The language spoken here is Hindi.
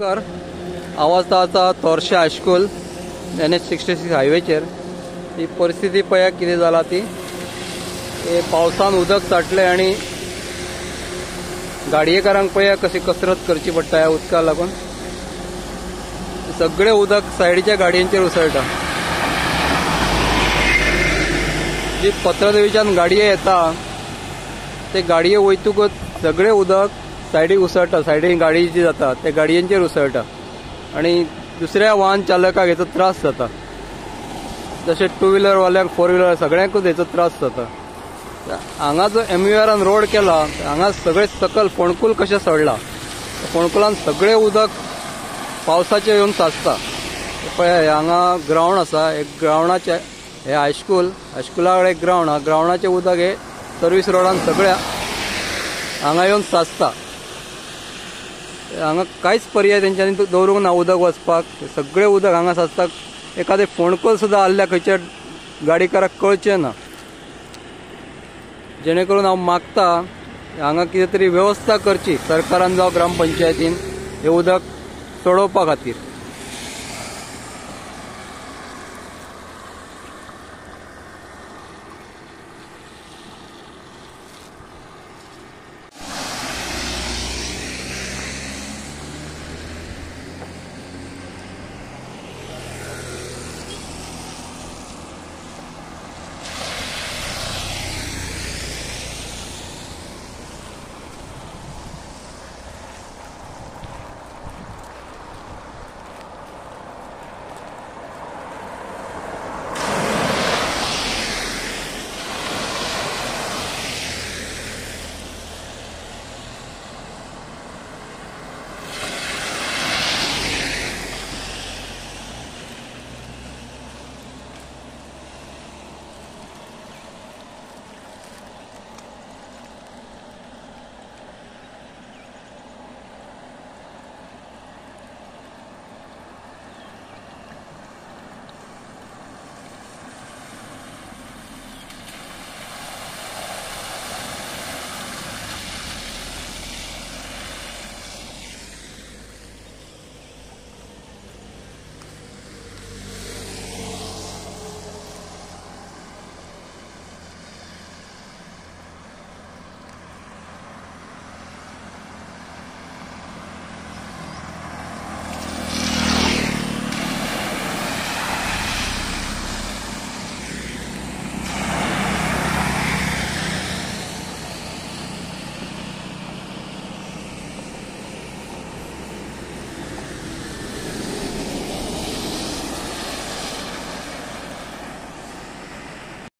आवाज आसा तोरशा हायस्कूल NH66 हायवेचेर ही परिस्थिती पळया कितें जाला ती। पावसान उदक साठले आणि गाडयेकारांक पळया कशी कसरत करची पडटा ह्या उदका लागून। सगळे उदक सायडीच्या गाडयांचेर उसळटा। जी पत्रदेवीच्यान गाडये येता ते गाडये वयतकूच सगळे उदक सायडीक उसळटा, सायडीन गाडी जी जाता ते गाडयांचेर उसळटा आणि दुसऱ्या वाहन चालकाक हेचो त्रास जाता। जशे टू व्हीलर वाल्यांक, फोर व्हीलर सगळ्यांकूच हेचो त्रास जाता। हांगा जो MURन रोड केला हांगा सगळे सकल फोणकूल कशें सडला। फोणकुलान सगळे उदक पावसाचे येवन साचता। पळया हांगा ग्राउंड आसा, एक ग्राउंडाचे हे हायस्कुला कडेन एक ग्राउंड हा, ग्राउंडाचे उदक हे सर्विस रोडान सगळ्या हांगा येवन साचता। हांगा कांयच पर्याय तेंच्यांनी दवरूंक ना उदक वचपाक। सगळे उदक हांगा साचता। एखादे फोणकूल सुद्दां आसल्या खंयच्या गाडीकाराक कळचें ना। जेणे करून हांव मागता हांगा कितें तरी व्यवस्था करची सरकारान जावं ग्रामपंचायतीन हे उदक सोडोवपा खातीर।